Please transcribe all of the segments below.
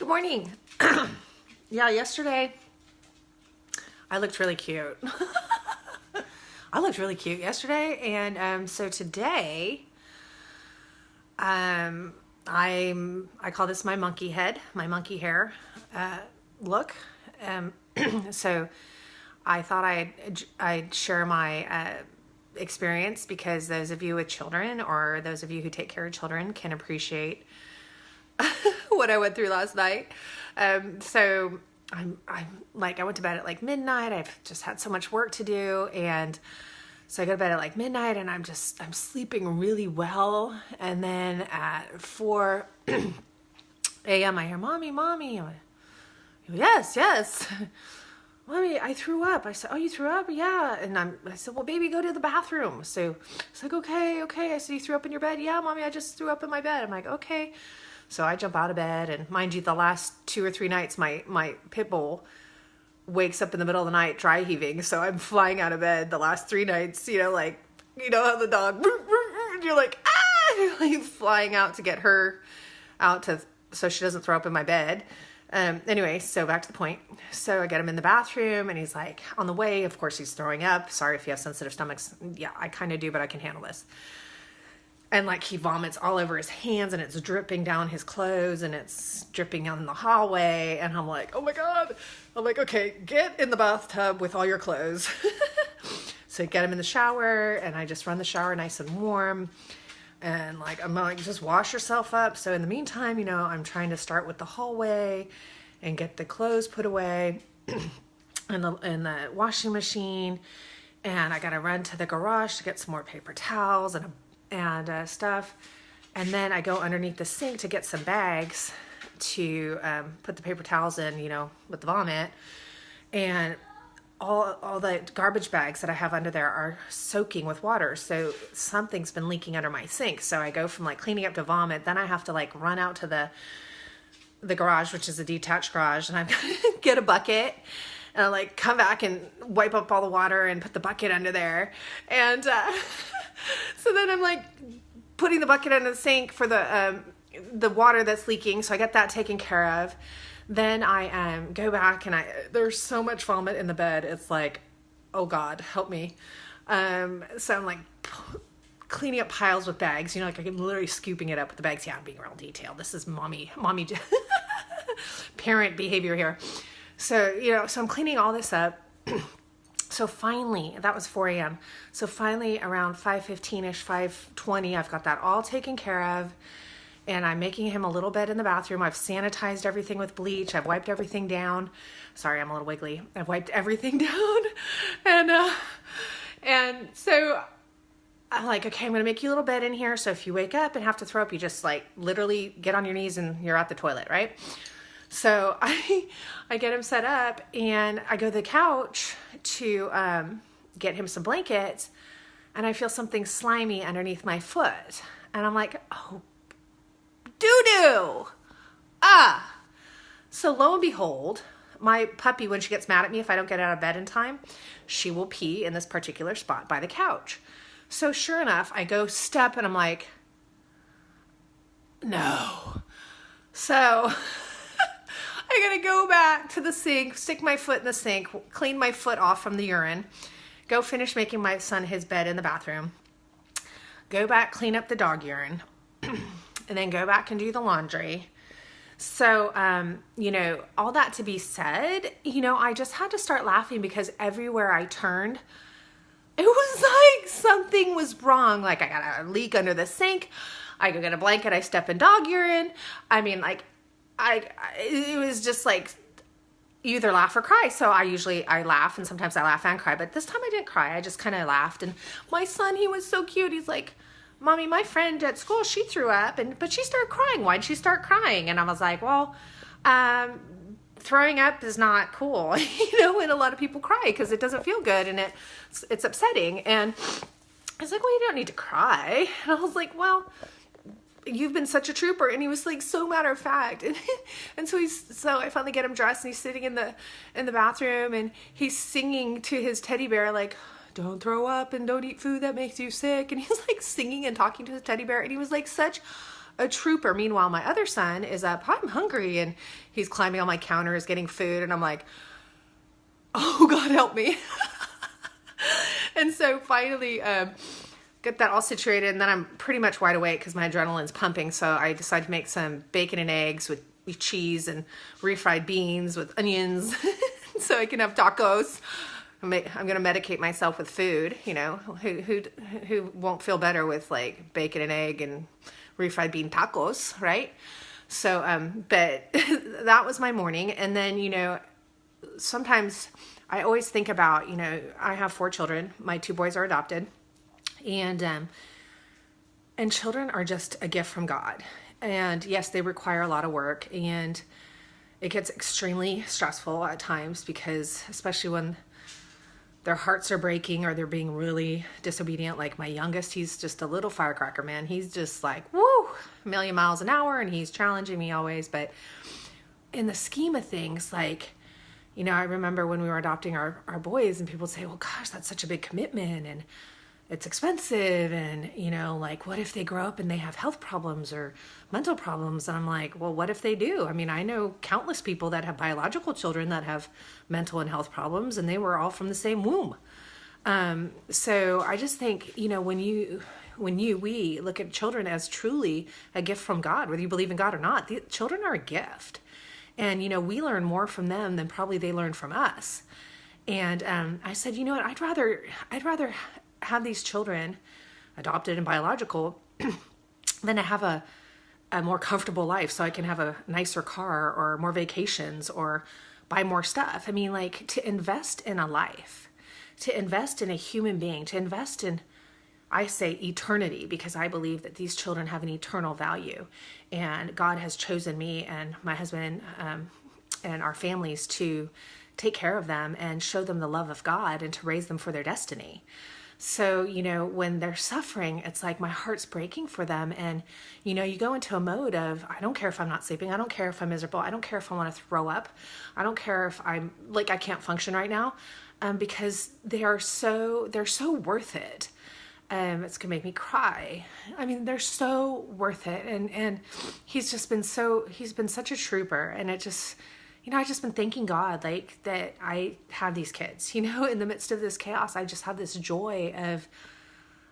Good morning. Yeah, yesterday I looked really cute. I looked really cute yesterday, and so today I call this my monkey head, my monkey hair look. So I thought I'd share my experience, because those of you with children, or those of you who take care of children, can appreciate what I went through last night. So I'm like, I went to bed at like midnight. I've just had so much work to do. And so I go to bed at like midnight, and I'm sleeping really well. And then at 4 a.m. I hear, Mommy. I'm like, yes. Mommy, I threw up. I said, oh, you threw up? Yeah. And I said, well, baby, go to the bathroom. So it's like, okay. I said, you threw up in your bed? Yeah, Mommy, I just threw up in my bed. I'm like, okay. So I jump out of bed, and mind you, the last 2 or 3 nights, my pit bull wakes up in the middle of the night dry heaving. So I'm flying out of bed the last 3 nights, like, how the dog, and you're like, you're like flying out to get her out so she doesn't throw up in my bed. Anyway, so back to the point. So I get him in the bathroom, and he's like, on the way, of course, he's throwing up. Sorry if you have sensitive stomachs. Yeah, I kind of do, but I can handle this. And like, he vomits all over his hands, and it's dripping down his clothes, and it's dripping down the hallway. And I'm like, oh my God. I'm like, okay, get in the bathtub with all your clothes. So get him in the shower, and I just run the shower nice and warm. And like, I'm like, just wash yourself up. So in the meantime, I'm trying to start with the hallway and get the clothes put away in the washing machine. And I got to run to the garage to get some more paper towels and stuff. And then I go underneath the sink to get some bags to put the paper towels in, with the vomit. And all the garbage bags that I have under there are soaking with water. So something's been leaking under my sink. So I go from like cleaning up to vomit. Then I have to like run out to the garage, which is a detached garage. And I've got to get a bucket and I like come back and wipe up all the water and put the bucket under there. And so then I'm like putting the bucket under the sink for the water that's leaking. So I get that taken care of. Then I go back, and there's so much vomit in the bed. It's like, oh God, help me. So I'm like cleaning up piles with bags. Like I'm literally scooping it up with the bags. Yeah, I'm being real detailed. This is mommy parent behavior here. So, so I'm cleaning all this up. So finally, that was 4 a.m. So finally around 5:15ish, 5:20, I've got that all taken care of. And I'm making him a little bed in the bathroom. I've sanitized everything with bleach. I've wiped everything down. Sorry, I'm a little wiggly. I've wiped everything down. And so I'm like, okay, I'm going to make you a little bed in here. So if you wake up and have to throw up, you just like literally get on your knees and you're at the toilet, right? So I get him set up, and I go to the couch to get him some blankets, and I feel something slimy underneath my foot. And I'm like, oh, doo-doo. So lo and behold, my puppy, when she gets mad at me if I don't get out of bed in time, she will pee in this particular spot by the couch. So sure enough, I go step, and I'm like, no. So I gotta go back to the sink, stick my foot in the sink, clean my foot off from the urine, go finish making my son his bed in the bathroom, go back, clean up the dog urine, and then go back and do the laundry. So, all that to be said, I just had to start laughing, because everywhere I turned, it was like something was wrong. Like I got a leak under the sink. I go get a blanket. I step in dog urine. I mean, like, it was just like, you either laugh or cry. So I laugh, and sometimes I laugh and cry. But this time I didn't cry. I just kind of laughed. And my son, he was so cute. He's like, Mommy, my friend at school, she threw up, but she started crying. Why'd she start crying? And I was like, well, throwing up is not cool, and a lot of people cry because it doesn't feel good, and it's upsetting. And I was like, well, you don't need to cry. And I was like, well, you've been such a trooper. And he was like, so matter of fact. And so I finally get him dressed, and he's sitting in the bathroom, and he's singing to his teddy bear, like, don't throw up and don't eat food that makes you sick. And he's like singing and talking to his teddy bear. And he was like such a trooper. Meanwhile, my other son is up, I'm hungry, and he's climbing on my counters getting food, and I'm like, oh God, help me. And so finally get that all situated, and then I'm pretty much wide awake because my adrenaline's pumping. So I decided to make some bacon and eggs with cheese and refried beans with onions so I can have tacos. I'm going to medicate myself with food, you know, who won't feel better with like bacon and egg and refried bean tacos, right? So, but that was my morning. And then, you know, sometimes I always think about, you know, I have 4 children. My 2 boys are adopted, and children are just a gift from God. And yes, they require a lot of work, and it gets extremely stressful at times because, especially when their hearts are breaking or they're being really disobedient. Like my youngest, he's just a little firecracker, man. He's just like, woo, a million miles an hour, and he's challenging me always. But in the scheme of things, like, you know, I remember when we were adopting our boys, and people would say, well, gosh, that's such a big commitment, and it's expensive, and, you know, like, what if they grow up and they have health problems or mental problems? And I'm like, well, what if they do? I mean, I know countless people that have biological children that have mental and health problems, and they were all from the same womb. So I just think, you know, when we look at children as truly a gift from God, whether you believe in God or not, the children are a gift. And, you know, we learn more from them than probably they learn from us. And I said, you know what, I'd rather have these children, adopted and biological, than to have a more comfortable life so I can have a nicer car or more vacations or buy more stuff. I mean, like, to invest in a life, to invest in a human being, to invest in, I say, eternity, because I believe that these children have an eternal value, and God has chosen me and my husband and our families to take care of them and show them the love of God and to raise them for their destiny. So, you know, when they're suffering, it's like my heart's breaking for them. And, you know, you go into a mode of, I don't care if I'm not sleeping. I don't care if I'm miserable. I don't care if I want to throw up. I don't care if I'm like, I can't function right now, because they're so worth it. It's gonna make me cry. I mean, they're so worth it. And he's been such a trooper. And it just, you know, I've just been thanking God, like, that I have these kids, you know, in the midst of this chaos. I just have this joy of,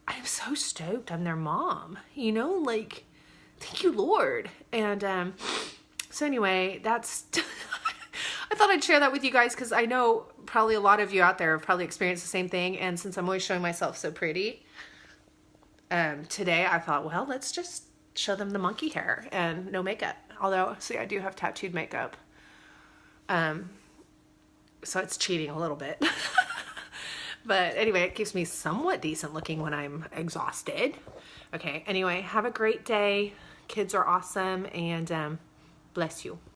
I'm so stoked I'm their mom, you know, like, thank you, Lord. And so anyway, that's, I thought I'd share that with you guys, because I know probably a lot of you out there have probably experienced the same thing. And since I'm always showing myself so pretty, today I thought, well, let's just show them the monkey hair and no makeup. Although, see, I do have tattooed makeup. So it's cheating a little bit. But anyway, it keeps me somewhat decent looking when I'm exhausted. Okay, anyway, have a great day. Kids are awesome, and bless you.